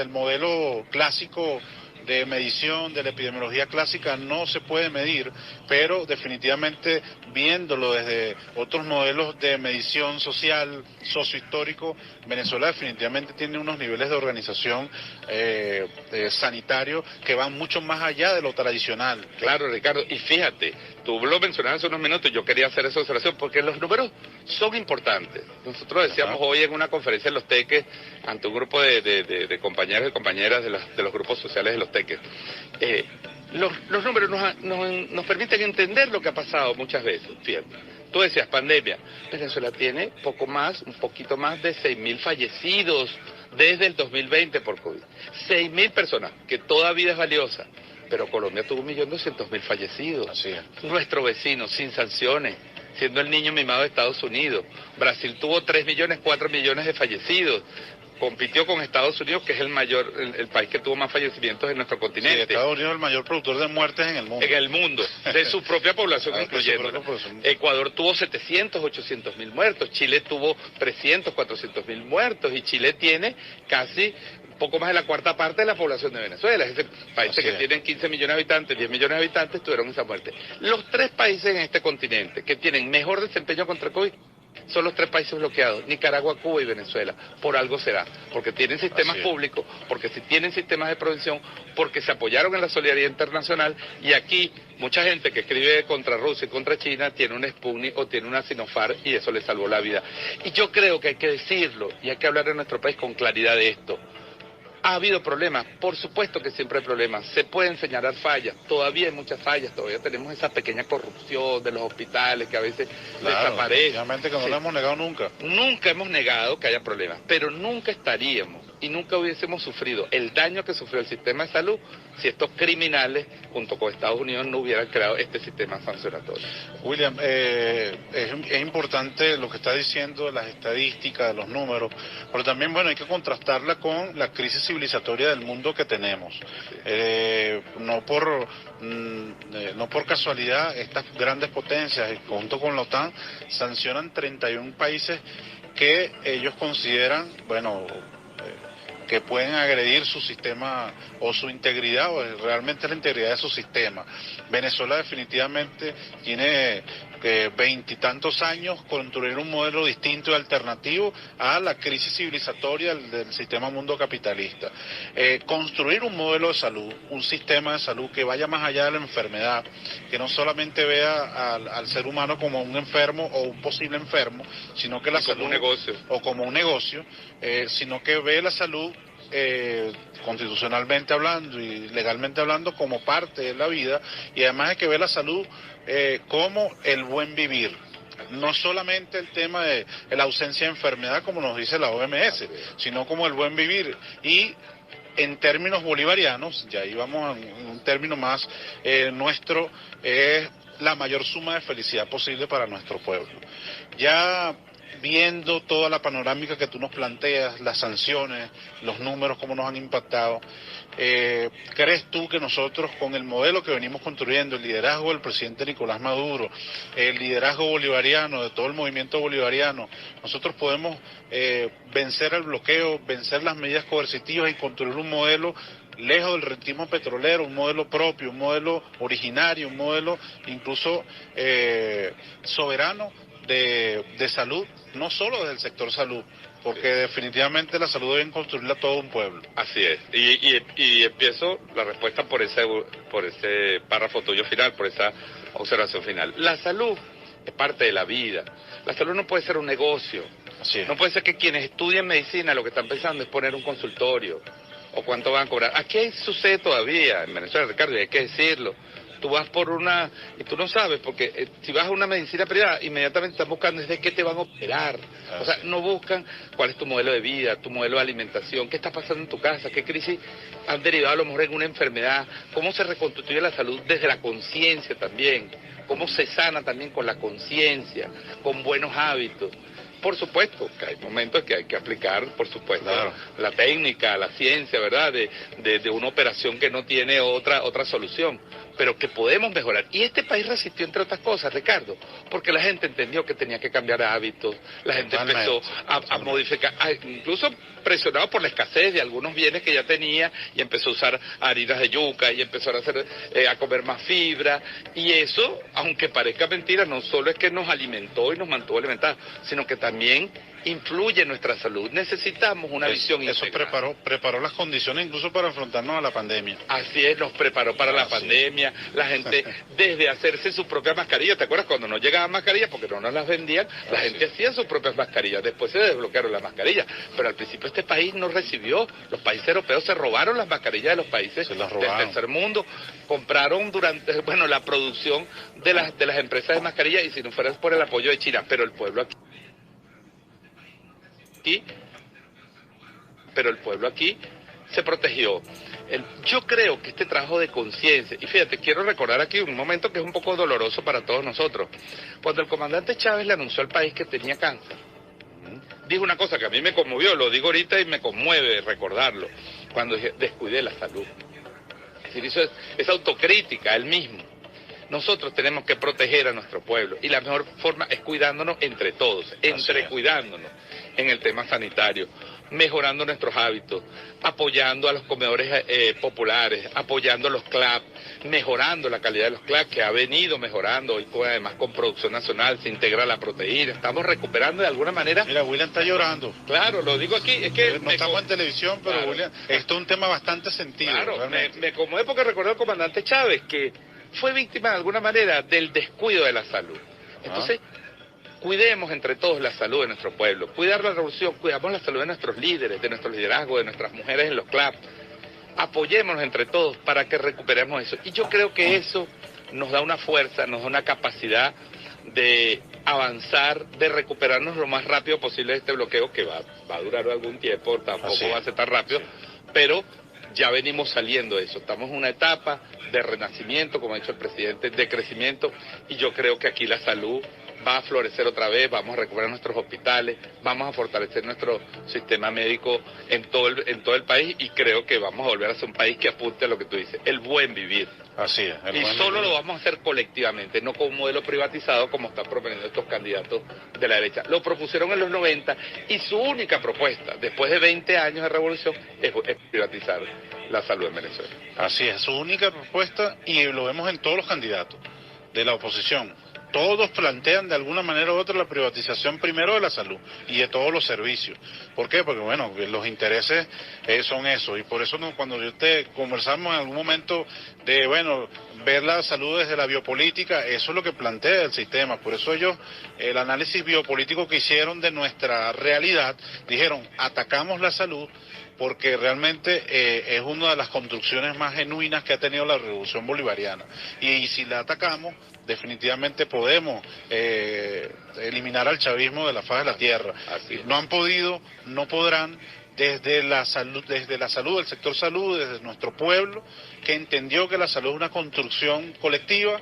el modelo clásico de medición de la epidemiología clásica no se puede medir, pero definitivamente viéndolo desde otros modelos de medición social, sociohistórico, Venezuela definitivamente tiene unos niveles de organización sanitario que van mucho más allá de lo tradicional. Claro, Ricardo, y fíjate, tú lo mencionabas hace unos minutos, yo quería hacer esa observación, porque los números son importantes. Nosotros decíamos Ajá. hoy en una conferencia en Los Teques, ante un grupo de compañeros y compañeras de los grupos sociales de Los Teques, los números nos permiten entender lo que ha pasado muchas veces. Fíjate, tú decías pandemia, Venezuela tiene un poquito más de 6.000 fallecidos desde el 2020 por COVID. 6.000 personas, que toda vida es valiosa, pero Colombia tuvo 1.200.000 fallecidos. Así es. Nuestro vecino, sin sanciones, siendo el niño mimado de Estados Unidos. Brasil tuvo 3 millones, 4 millones de fallecidos. compitió con Estados Unidos, que es el país que tuvo más fallecimientos en nuestro Sí, continente. Estados Unidos es el mayor productor de muertes en el mundo. En el mundo, de su propia población incluyendo. Ecuador tuvo 700, 800 mil muertos, Chile tuvo 300, 400 mil muertos, y Chile tiene casi poco más de la cuarta parte de la población de Venezuela. Es decir, países que tienen 15 millones de habitantes, 10 millones de habitantes, tuvieron esa muerte. Los 3 países en este continente que tienen mejor desempeño contra el COVID son los 3 países bloqueados: Nicaragua, Cuba y Venezuela. Por algo será, porque tienen sistemas públicos, porque si tienen sistemas de prevención, porque se apoyaron en la solidaridad internacional, y aquí mucha gente que escribe contra Rusia y contra China tiene un Sputnik o tiene una Sinopharm, y eso le salvó la vida. Y yo creo que hay que decirlo, y hay que hablar en nuestro país con claridad de esto. ¿Ha habido problemas? Por supuesto que siempre hay problemas. Se pueden señalar fallas. Todavía hay muchas fallas. Todavía tenemos esa pequeña corrupción de los hospitales que a veces desaparece. Obviamente que no lo hemos negado nunca. Nunca hemos negado que haya problemas, pero nunca estaríamos y nunca hubiésemos sufrido el daño que sufrió el sistema de salud si estos criminales, junto con Estados Unidos, no hubieran creado este sistema sancionatorio. William, es importante lo que está diciendo de las estadísticas, de los números, pero también, bueno, hay que contrastarla con la crisis civilizatoria del mundo que tenemos. No por casualidad, estas grandes potencias, junto con la OTAN, sancionan 31 países que ellos consideran, bueno, que pueden agredir su sistema o su integridad, o realmente la integridad de su sistema. Venezuela definitivamente tiene 20 y tantos años construir un modelo distinto y alternativo a la crisis civilizatoria del sistema mundo capitalista. Construir un modelo de salud, un sistema de salud que vaya más allá de la enfermedad, que no solamente vea al ser humano como un enfermo o un posible enfermo, sino que la salud, como un negocio, o como un negocio, sino que ve la salud constitucionalmente hablando y legalmente hablando como parte de la vida, y además hay que ver la salud como el buen vivir. No solamente el tema de la ausencia de enfermedad, como nos dice la OMS, sino como el buen vivir. Y en términos bolivarianos, ya ahí vamos a un término más nuestro, es la mayor suma de felicidad posible para nuestro pueblo. Ya viendo toda la panorámica que tú nos planteas, las sanciones, los números, cómo nos han impactado, ¿crees tú que nosotros, con el modelo que venimos construyendo, el liderazgo del presidente Nicolás Maduro, el liderazgo bolivariano, de todo el movimiento bolivariano, nosotros podemos vencer el bloqueo, vencer las medidas coercitivas y construir un modelo lejos del rentismo petrolero, un modelo propio, un modelo originario, un modelo incluso soberano de salud, no solo desde el sector salud, porque definitivamente la salud deben construirla todo un pueblo? Así es, y empiezo la respuesta por ese párrafo tuyo final, por esa observación final. La salud es parte de la vida. La salud no puede ser un negocio. Así es. No puede ser que quienes estudian medicina lo que están pensando es poner un consultorio o cuánto van a cobrar. Aquí sucede todavía en Venezuela, Ricardo, y hay que decirlo. Tú vas por una, y tú no sabes, porque si vas a una medicina privada, inmediatamente están buscando desde qué te van a operar. O sea, no buscan cuál es tu modelo de vida, tu modelo de alimentación, qué está pasando en tu casa, qué crisis han derivado a lo mejor en una enfermedad, cómo se reconstituye la salud desde la conciencia también, cómo se sana también con la conciencia, con buenos hábitos. Por supuesto, que hay momentos que hay que aplicar, por supuesto, claro, la técnica, la ciencia, ¿verdad?, de una operación que no tiene otra solución, pero que podemos mejorar. Y este país resistió, entre otras cosas, Ricardo, porque la gente entendió que tenía que cambiar hábitos, la gente empezó a modificar, incluso presionado por la escasez de algunos bienes que ya tenía, y empezó a usar harinas de yuca, y empezó a comer más fibra, y eso, aunque parezca mentira, no solo es que nos alimentó y nos mantuvo alimentados, sino que también influye en nuestra salud. Necesitamos una visión integral. Eso preparó las condiciones incluso para enfrentarnos a la pandemia. Así es, nos preparó para la pandemia. La gente, desde hacerse su propia mascarilla, ¿te acuerdas cuando no llegaban mascarillas porque no nos las vendían? La gente hacía sus propias mascarillas, después se desbloquearon las mascarillas, pero al principio este país no recibió. Los países europeos se robaron las mascarillas de los países del tercer mundo, compraron durante, la producción de las empresas de mascarillas, y si no fuera por el apoyo de China, pero el pueblo aquí se protegió. Yo creo que este trabajo de conciencia, y fíjate, quiero recordar aquí un momento que es un poco doloroso para todos nosotros. Cuando el comandante Chávez le anunció al país que tenía cáncer, dijo una cosa que a mí me conmovió, lo digo ahorita y me conmueve recordarlo, cuando dije, descuidé la salud. Es decir, eso es autocrítica, él mismo. Nosotros tenemos que proteger a nuestro pueblo y la mejor forma es cuidándonos entre todos, cuidándonos en el tema sanitario, mejorando nuestros hábitos, apoyando a los comedores populares, apoyando a los CLAP, mejorando la calidad de los CLAP, que ha venido mejorando, hoy además con producción nacional se integra la proteína, estamos recuperando de alguna manera. Mira, William está llorando. Claro, lo digo aquí, es que... No estamos en televisión, pero claro, William, esto es un tema bastante sentido. Claro, me conmueve porque recuerdo al comandante Chávez, que fue víctima de alguna manera del descuido de la salud. Entonces, cuidemos entre todos la salud de nuestro pueblo, cuidar la revolución, cuidamos la salud de nuestros líderes, de nuestro liderazgo, de nuestras mujeres en los CLAP. Apoyémonos entre todos para que recuperemos eso. Y yo creo que eso nos da una fuerza, nos da una capacidad de avanzar, de recuperarnos lo más rápido posible de este bloqueo, que va a durar algún tiempo, tampoco va a ser tan rápido, pero ya venimos saliendo de eso. Estamos en una etapa de renacimiento, como ha dicho el presidente, de crecimiento, y yo creo que aquí la salud va a florecer otra vez, vamos a recuperar nuestros hospitales, vamos a fortalecer nuestro sistema médico en todo el país, y creo que vamos a volver a ser un país que apunte a lo que tú dices, el buen vivir. Así es. Y solo lo vamos a hacer colectivamente, no con un modelo privatizado como están proponiendo estos candidatos de la derecha. Lo propusieron en los 90 y su única propuesta, después de 20 años de revolución, es privatizar la salud en Venezuela. Así es, su única propuesta, y lo vemos en todos los candidatos de la oposición. Todos plantean de alguna manera u otra la privatización primero de la salud y de todos los servicios. ¿Por qué? Porque bueno, los intereses son eso, y por eso cuando conversamos en algún momento de, bueno, ver la salud desde la biopolítica, eso es lo que plantea el sistema. Por eso ellos, el análisis biopolítico que hicieron de nuestra realidad, dijeron, atacamos la salud, porque realmente es una de las construcciones más genuinas que ha tenido la revolución bolivariana. Y si la atacamos, definitivamente podemos eliminar al chavismo de la faz de la tierra. No han podido, no podrán, desde la salud del sector salud, desde nuestro pueblo, que entendió que la salud es una construcción colectiva,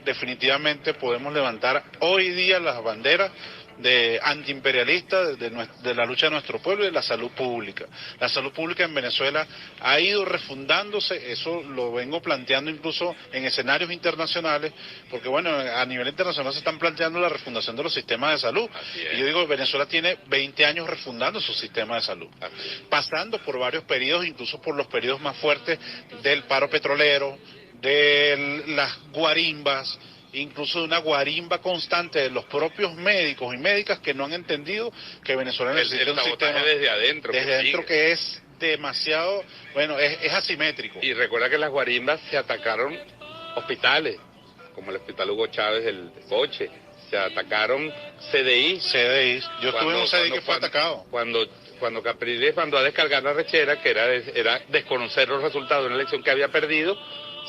definitivamente podemos levantar hoy día las banderas de antiimperialista, de la lucha de nuestro pueblo y de la salud pública. La salud pública en Venezuela ha ido refundándose, eso lo vengo planteando incluso en escenarios internacionales, porque bueno, a nivel internacional se están planteando la refundación de los sistemas de salud. Y yo digo, Venezuela tiene 20 años refundando su sistema de salud, pasando por varios periodos, incluso por los periodos más fuertes del paro petrolero, de las guarimbas, incluso de una guarimba constante de los propios médicos y médicas que no han entendido que Venezuela necesita un sistema desde adentro, que es demasiado, bueno, es asimétrico. Y recuerda que las guarimbas se atacaron hospitales, como el Hospital Hugo Chávez del Coche, se atacaron CDIs. Yo estuve en un CDI que fue atacado. Cuando Capriles mandó a descargar la rechera, que era desconocer los resultados de una elección que había perdido,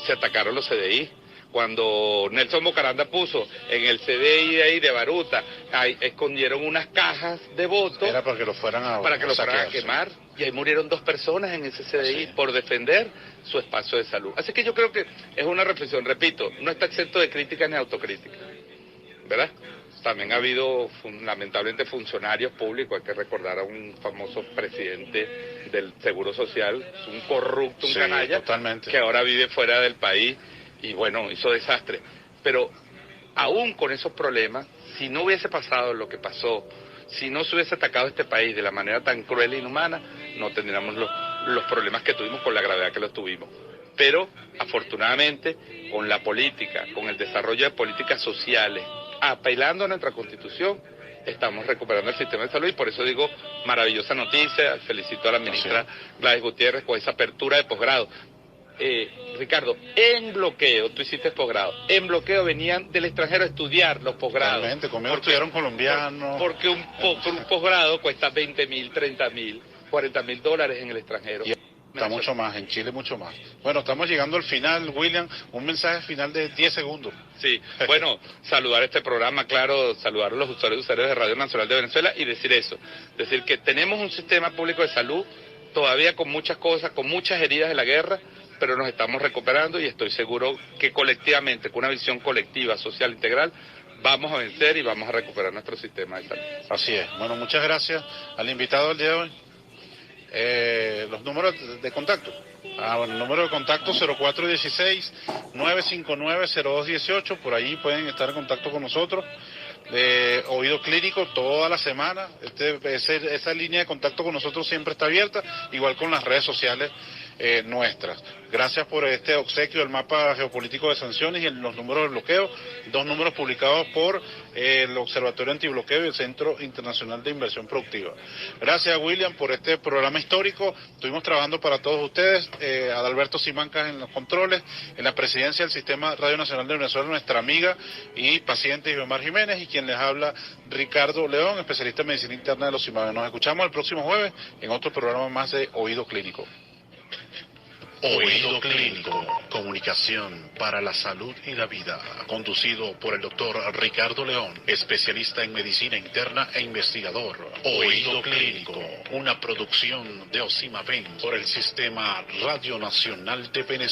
se atacaron los CDI. Cuando Nelson Bocaranda puso en el CDI de ahí de Baruta, ahí escondieron unas cajas de votos. Era para que lo fueran a quemar. Y ahí murieron 2 personas en ese CDI por defender su espacio de salud. Así que yo creo que es una reflexión, repito, no está exento de crítica ni autocrítica, ¿verdad? También ha habido lamentablemente funcionarios públicos, hay que recordar a un famoso presidente del Seguro Social, un corrupto, un canalla, totalmente, que ahora vive fuera del país. Y bueno, hizo desastre. Pero aún con esos problemas, si no hubiese pasado lo que pasó, si no se hubiese atacado este país de la manera tan cruel e inhumana, no tendríamos los problemas que tuvimos con la gravedad que los tuvimos. Pero, afortunadamente, con la política, con el desarrollo de políticas sociales, apelando a nuestra Constitución, estamos recuperando el sistema de salud, y por eso digo, maravillosa noticia, felicito a la ministra Gladys Gutiérrez con esa apertura de posgrado. Ricardo, en bloqueo, tú hiciste posgrado, en bloqueo venían del extranjero a estudiar los posgrados. Realmente, conmigo estudiaron colombianos. Porque un posgrado cuesta 20.000, 30.000, 40.000 dólares en el extranjero. Y está mucho más, en Chile mucho más. Bueno, estamos llegando al final, William, un mensaje final de 10 segundos. Sí, bueno, saludar este programa, claro, saludar a los usuarios de Radio Nacional de Venezuela y decir eso, decir que tenemos un sistema público de salud todavía con muchas cosas, con muchas heridas de la guerra, pero nos estamos recuperando y estoy seguro que colectivamente, con una visión colectiva, social, integral, vamos a vencer y vamos a recuperar nuestro sistema de salud. Así es. Bueno, muchas gracias al invitado del día de hoy. Los números de contacto. Bueno, el número de contacto 0416-959-0218, por ahí pueden estar en contacto con nosotros. Oído Clínico toda la semana, esa línea de contacto con nosotros siempre está abierta, igual con las redes sociales nuestras. Gracias por este obsequio del mapa geopolítico de sanciones y los números de bloqueo, 2 números publicados por el Observatorio Antibloqueo y el Centro Internacional de Inversión Productiva. Gracias, William, por este programa histórico. Estuvimos trabajando para todos ustedes, Adalberto Simancas en los controles, en la presidencia del Sistema Radio Nacional de Venezuela, nuestra amiga y paciente Ivemar Jiménez, y quien les habla, Ricardo León, especialista en medicina interna de los CIMAVE. Nos escuchamos el próximo jueves en otro programa más de Oído Clínico. Oído Clínico, comunicación para la salud y la vida, conducido por el doctor Ricardo León, especialista en medicina interna e investigador. Oído Clínico, una producción de Osimaven por el Sistema Radio Nacional de Venezuela.